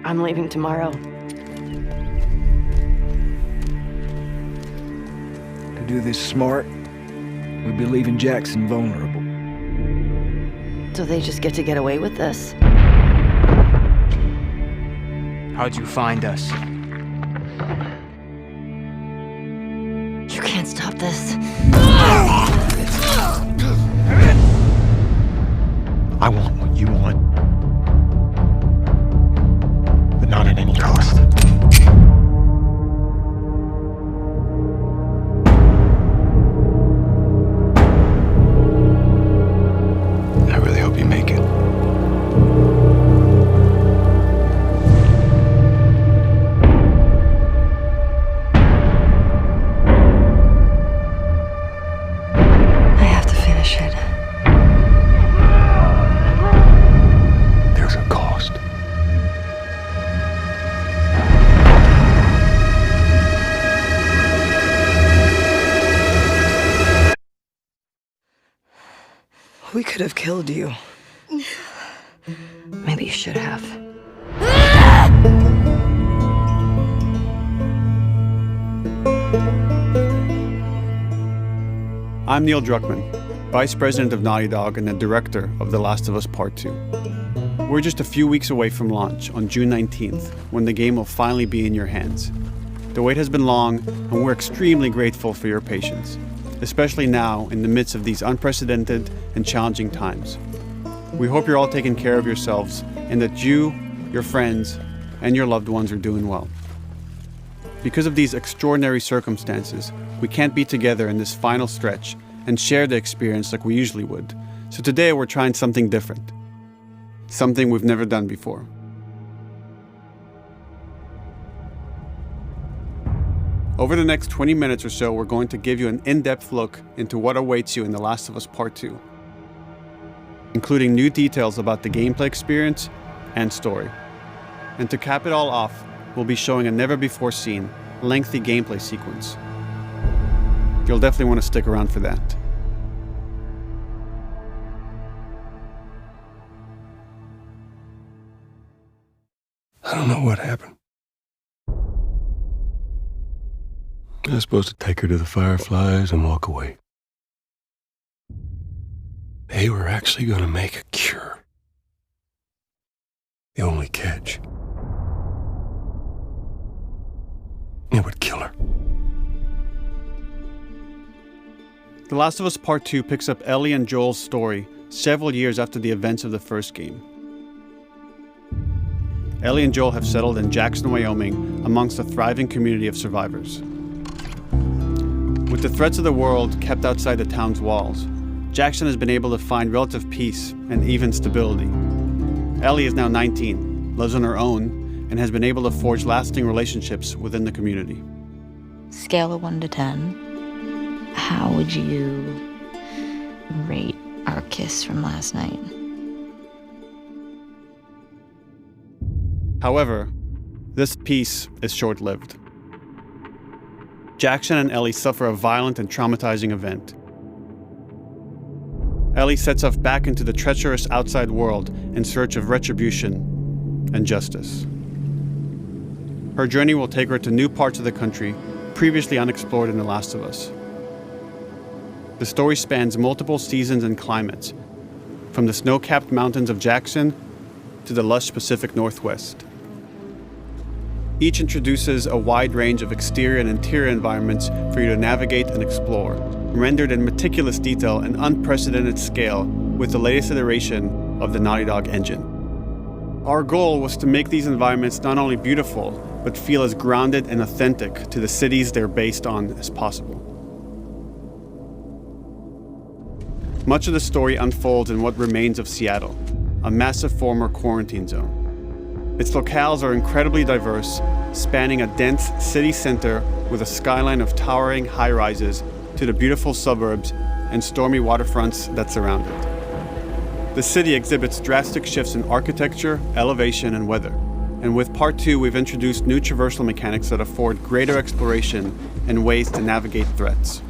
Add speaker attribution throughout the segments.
Speaker 1: I'm leaving tomorrow.
Speaker 2: To do this smart, we'd be leaving Jackson vulnerable.
Speaker 1: So they just get to get away with this?
Speaker 3: How'd you find us?
Speaker 1: You can't stop this.
Speaker 4: I want what you want, but not at any cost. I really hope you make it.
Speaker 1: I have to finish it.
Speaker 4: There's a cost.
Speaker 1: We could have killed you. Maybe you should have.
Speaker 5: I'm Neil Druckmann, Vice President of Naughty Dog and the Director of The Last of Us Part 2. We're just a few weeks away from launch on June 19th, when the game will finally be in your hands. The wait has been long, and we're extremely grateful for your patience, especially now in the midst of these unprecedented and challenging times. We hope you're all taking care of yourselves and that you, your friends, and your loved ones are doing well. Because of these extraordinary circumstances, we can't be together in this final stretch and share the experience like we usually would. So today we're trying something different. Something we've never done before. Over the next 20 minutes or so, we're going to give you an in-depth look into what awaits you in The Last of Us Part 2, including new details about the gameplay experience and story. And to cap it all off, we'll be showing a never-before-seen, lengthy gameplay sequence. You'll definitely want to stick around for that.
Speaker 4: I don't know what happened. I was supposed to take her to the Fireflies and walk away. They were actually going to make a cure. The only catch, it would kill her.
Speaker 5: The Last of Us Part 2 picks up Ellie and Joel's story several years after the events of the first game. Ellie and Joel have settled in Jackson, Wyoming, amongst a thriving community of survivors. With the threats of the world kept outside the town's walls, Jackson has been able to find relative peace and even stability. Ellie is now 19, lives on her own, and has been able to forge lasting relationships within the community.
Speaker 6: Scale of 1 to 10, how would you rate our kiss from last night?
Speaker 5: However, this peace is short-lived. Jackson and Ellie suffer a violent and traumatizing event. Ellie sets off back into the treacherous outside world in search of retribution and justice. Her journey will take her to new parts of the country previously unexplored in The Last of Us. The story spans multiple seasons and climates, from the snow-capped mountains of Jackson to the lush Pacific Northwest. Each introduces a wide range of exterior and interior environments for you to navigate and explore, rendered in meticulous detail and unprecedented scale with the latest iteration of the Naughty Dog engine. Our goal was to make these environments not only beautiful, but feel as grounded and authentic to the cities they're based on as possible. Much of the story unfolds in what remains of Seattle, a massive former quarantine zone. Its locales are incredibly diverse, spanning a dense city center with a skyline of towering high-rises to the beautiful suburbs and stormy waterfronts that surround it. The city exhibits drastic shifts in architecture, elevation, and weather. And with Part 2, we've introduced new traversal mechanics that afford greater exploration and ways to navigate threats.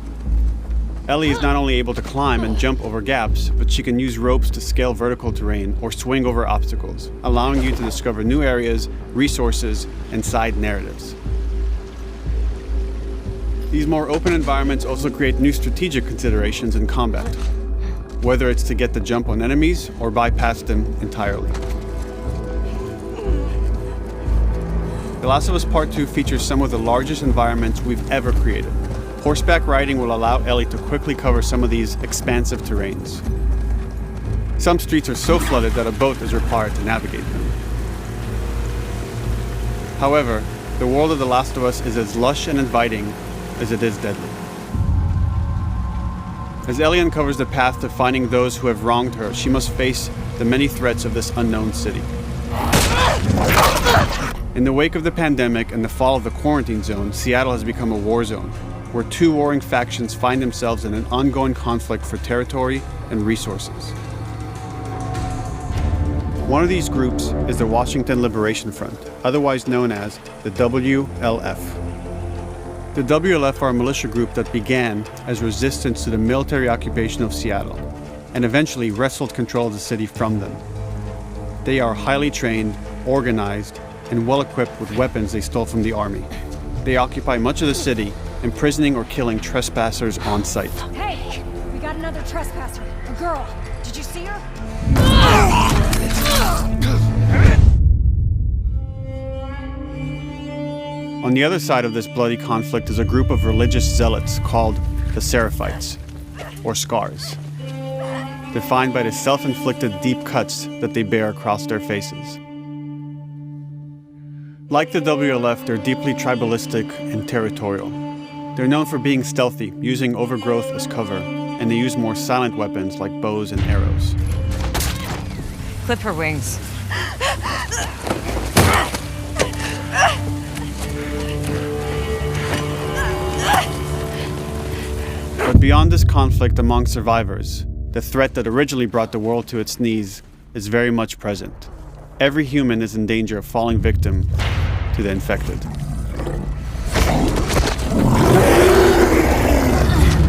Speaker 5: Ellie is not only able to climb and jump over gaps, but she can use ropes to scale vertical terrain or swing over obstacles, allowing you to discover new areas, resources, and side narratives. These more open environments also create new strategic considerations in combat, whether it's to get the jump on enemies or bypass them entirely. The Last of Us Part 2 features some of the largest environments we've ever created. Horseback riding will allow Ellie to quickly cover some of these expansive terrains. Some streets are so flooded that a boat is required to navigate them. However, the world of The Last of Us is as lush and inviting as it is deadly. As Ellie uncovers the path to finding those who have wronged her, she must face the many threats of this unknown city. In the wake of the pandemic and the fall of the quarantine zone, Seattle has become a war zone, where two warring factions find themselves in an ongoing conflict for territory and resources. One of these groups is the Washington Liberation Front, otherwise known as the WLF. The WLF are a militia group that began as resistance to the military occupation of Seattle and eventually wrestled control of the city from them. They are highly trained, organized, and well-equipped with weapons they stole from the army. They occupy much of the city, imprisoning or killing trespassers on sight.
Speaker 7: Hey, we got another trespasser, a girl. Did you see her?
Speaker 5: On the other side of this bloody conflict is a group of religious zealots called the Seraphites, or Scars, defined by the self-inflicted deep cuts that they bear across their faces. Like the WLF, they're deeply tribalistic and territorial. They're known for being stealthy, using overgrowth as cover, and they use more silent weapons like bows and arrows.
Speaker 8: Clip her wings.
Speaker 5: But beyond this conflict among survivors, the threat that originally brought the world to its knees is very much present. Every human is in danger of falling victim to the infected.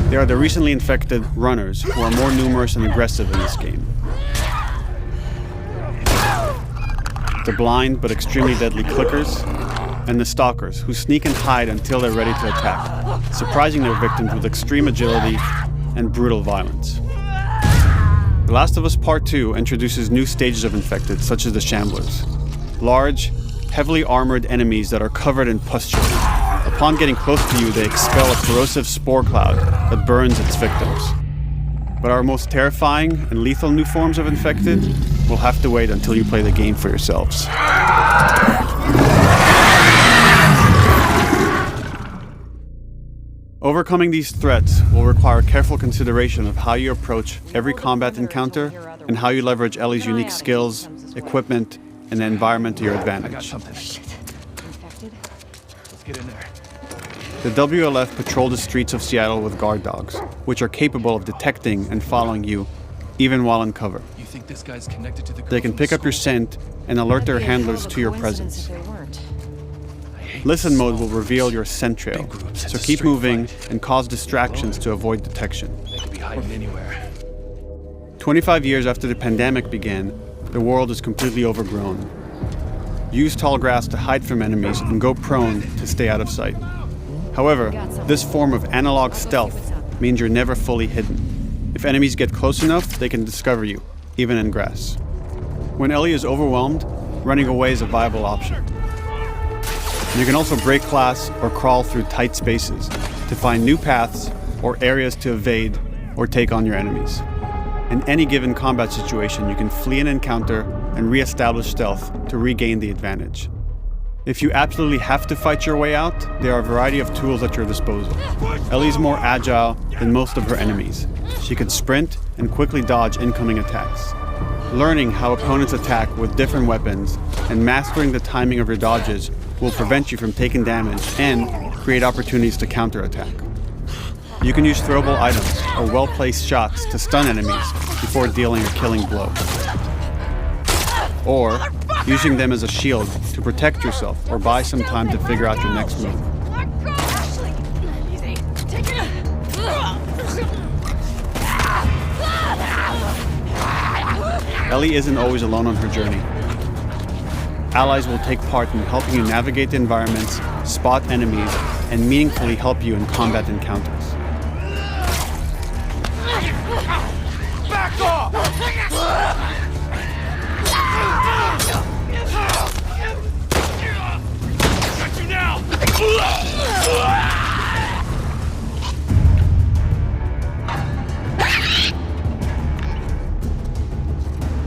Speaker 5: There are the recently infected runners, who are more numerous and aggressive in this game. The blind but extremely deadly clickers, and the stalkers, who sneak and hide until they're ready to attack, surprising their victims with extreme agility and brutal violence. The Last of Us Part 2 introduces new stages of infected, such as the Shamblers, large, heavily armored enemies that are covered in pustules. Upon getting close to you, they expel a corrosive spore cloud that burns its victims. But our most terrifying and lethal new forms of infected will have to wait until you play the game for yourselves. Overcoming these threats will require careful consideration of how you approach every combat encounter and how you leverage Ellie's unique skills, equipment, and the environment to your advantage. The WLF patrol the streets of Seattle with guard dogs, which are capable of detecting and following you, even while in cover. They can pick up your scent and alert their handlers to your presence. Listen mode will reveal your scent trail, so keep moving and cause distractions to avoid detection. 25 years after the pandemic began, the world is completely overgrown. Use tall grass to hide from enemies and go prone to stay out of sight. However, this form of analog stealth means you're never fully hidden. If enemies get close enough, they can discover you, even in grass. When Ellie is overwhelmed, running away is a viable option. You can also break glass or crawl through tight spaces to find new paths or areas to evade or take on your enemies. In any given combat situation, you can flee an encounter and re-establish stealth to regain the advantage. If you absolutely have to fight your way out, there are a variety of tools at your disposal. Ellie's more agile than most of her enemies. She can sprint and quickly dodge incoming attacks. Learning how opponents attack with different weapons and mastering the timing of your dodges will prevent you from taking damage and create opportunities to counterattack. You can use throwable items or well-placed shots to stun enemies before dealing a killing blow. Or using them as a shield to protect yourself or buy some time to figure out your next move. Ellie isn't always alone on her journey. Allies will take part in helping you navigate the environments, spot enemies, and meaningfully help you in combat encounters.
Speaker 9: Back off! Got you now!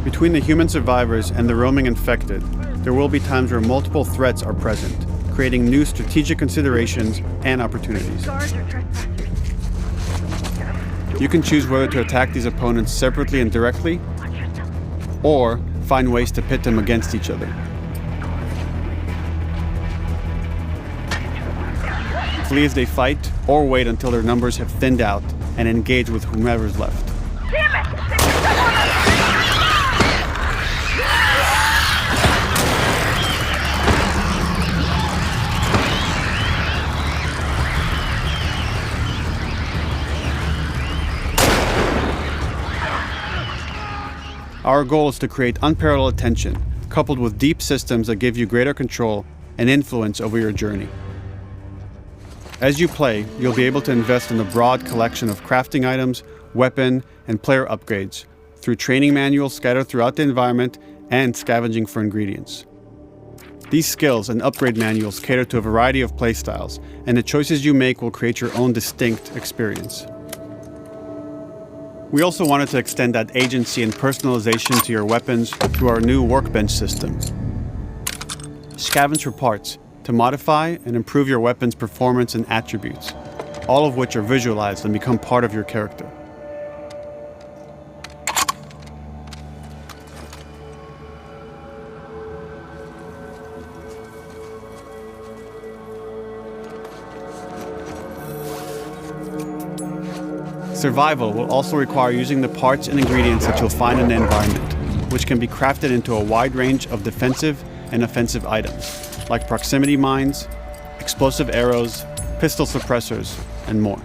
Speaker 5: Between the human survivors and the roaming infected, there will be times where multiple threats are present, creating new strategic considerations and opportunities. You can choose whether to attack these opponents separately and directly, or find ways to pit them against each other. Flee as they fight, or wait until their numbers have thinned out and engage with whomever's left. Our goal is to create unparalleled tension, coupled with deep systems that give you greater control and influence over your journey. As you play, you'll be able to invest in a broad collection of crafting items, weapon, and player upgrades through training manuals scattered throughout the environment and scavenging for ingredients. These skills and upgrade manuals cater to a variety of playstyles, and the choices you make will create your own distinct experience. We also wanted to extend that agency and personalization to your weapons through our new workbench system. Scavenge for parts to modify and improve your weapon's performance and attributes, all of which are visualized and become part of your character. Survival will also require using the parts and ingredients that you'll find in the environment, which can be crafted into a wide range of defensive and offensive items, like proximity mines, explosive arrows, pistol suppressors, and more.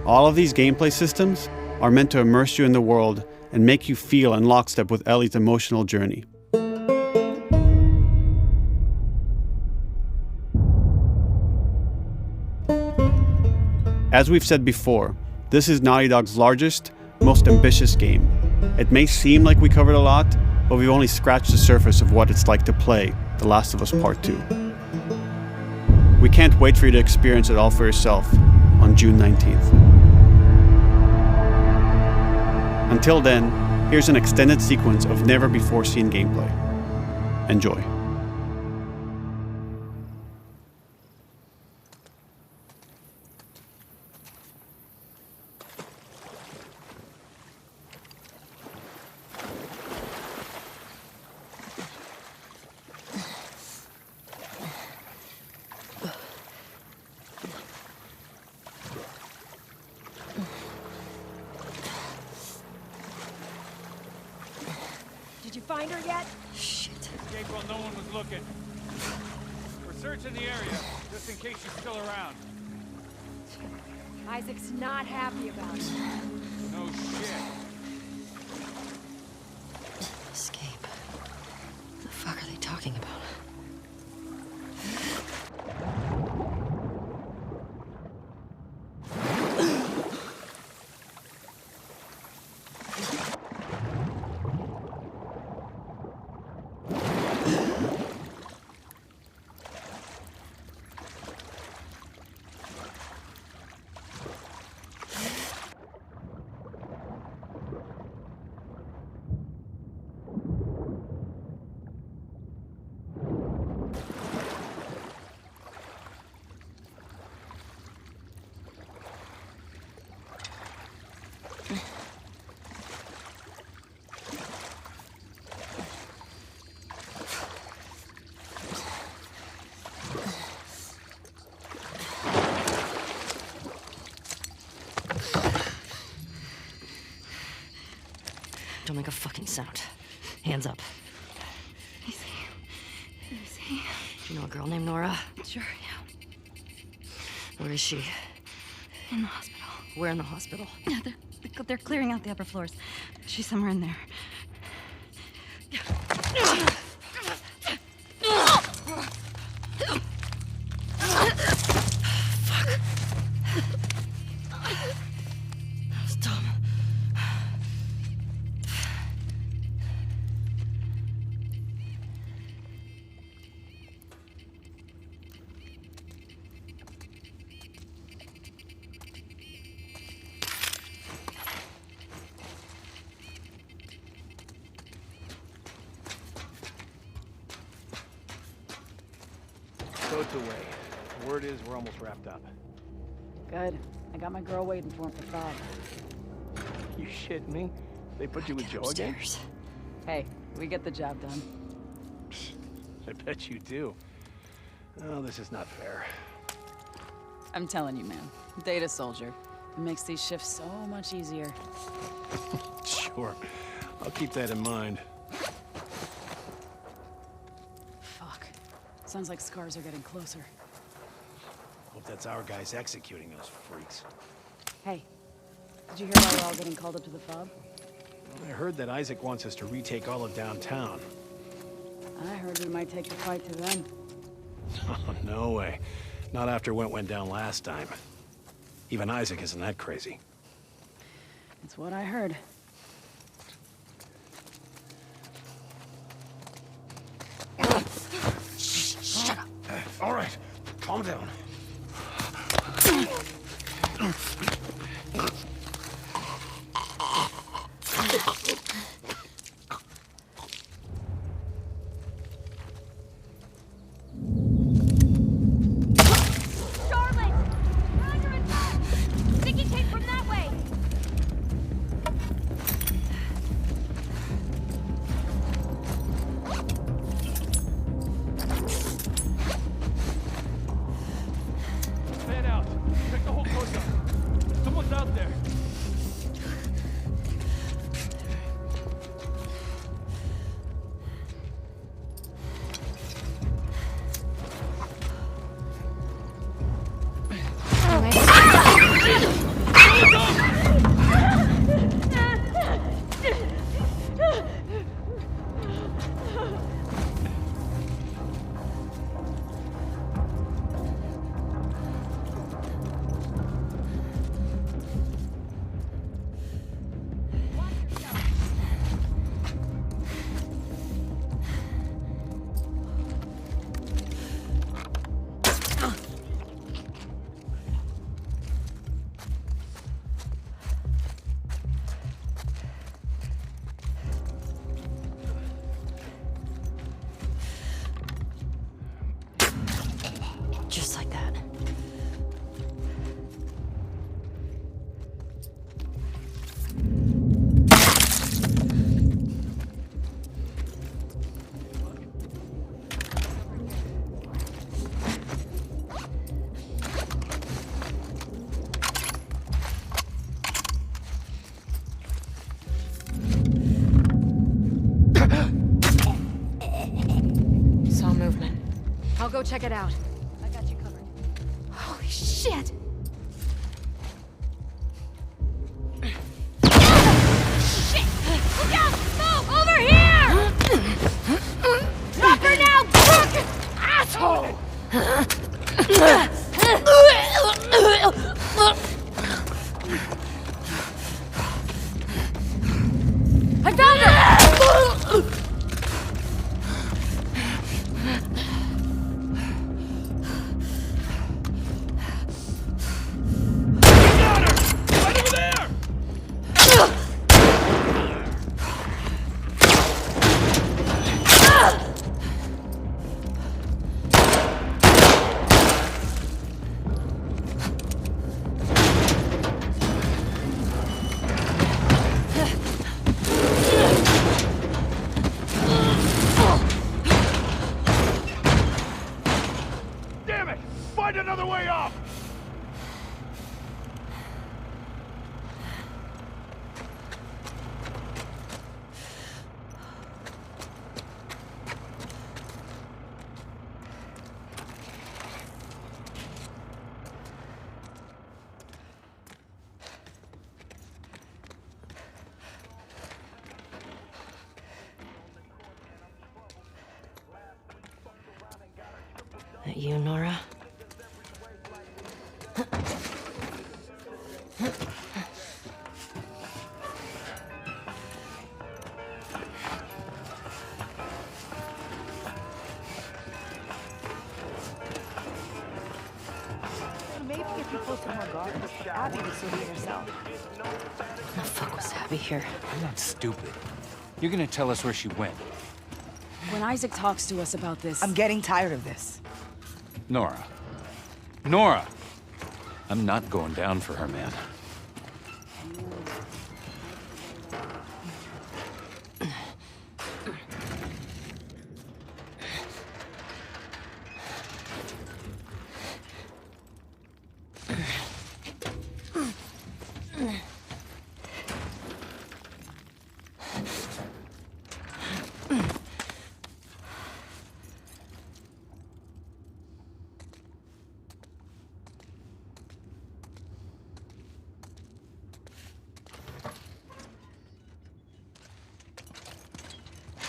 Speaker 5: All of these gameplay systems are meant to immerse you in the world and make you feel in lockstep with Ellie's emotional journey. As we've said before, this is Naughty Dog's largest, most ambitious game. It may seem like we covered a lot, but we've only scratched the surface of what it's like to play The Last of Us Part 2. We can't wait for you to experience it all for yourself on June 19th. Until then, here's an extended sequence of never-before-seen gameplay. Enjoy.
Speaker 7: Did you find her yet?
Speaker 1: Shit.
Speaker 9: Escape while no one was looking. We're searching the area, just in case she's still around.
Speaker 7: Isaac's not happy about it.
Speaker 9: No shit.
Speaker 1: Escape. What the fuck are they talking about? Don't make a fucking sound. Hands up.
Speaker 6: Easy.
Speaker 1: Do you know a girl named Nora?
Speaker 6: Sure, yeah.
Speaker 1: Where is she?
Speaker 6: In the hospital.
Speaker 1: Where in the hospital?
Speaker 6: Yeah, they're clearing out the upper floors. She's somewhere in there.
Speaker 10: Boat's away. Word is we're almost wrapped up.
Speaker 11: Good. I got my girl waiting for him for Bob.
Speaker 10: You shit me? They put you with Joe again?
Speaker 1: Upstairs.
Speaker 11: Hey, we get the job done.
Speaker 10: I bet you do. Oh, this is not fair.
Speaker 11: I'm telling you, man. Data soldier. It makes these shifts so much easier.
Speaker 10: Sure. I'll keep that in mind.
Speaker 11: Fuck. Sounds like scars are getting closer.
Speaker 10: Hope that's our guys executing those freaks.
Speaker 11: Hey, did you hear why we're all getting called up to the fob?
Speaker 10: I heard that Isaac wants us to retake all of downtown.
Speaker 11: I heard we might take the fight to them.
Speaker 10: Oh, no way. Not after what went down last time. Even Isaac isn't that crazy.
Speaker 11: It's what I heard.
Speaker 10: Shut up. All right, calm down.
Speaker 1: Just like that.
Speaker 8: Saw movement.
Speaker 7: I'll go check it out.
Speaker 11: I got you covered.
Speaker 7: Holy shit! Shit! Look out! Move! Over here! Drop her now, crook! Asshole! I found her!
Speaker 1: that you, Nora?
Speaker 12: Maybe if you posted more guards, Abby would still be herself.
Speaker 1: The fuck was Abby here?
Speaker 9: I'm not stupid. You're gonna tell us where she went.
Speaker 11: When Isaac talks to us about this...
Speaker 12: I'm getting tired of this.
Speaker 9: Nora. Nora! I'm not going down for her, man.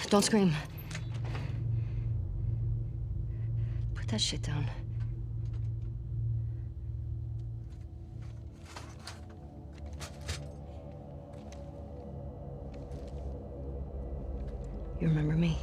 Speaker 1: Don't scream. Put that shit down. You remember me?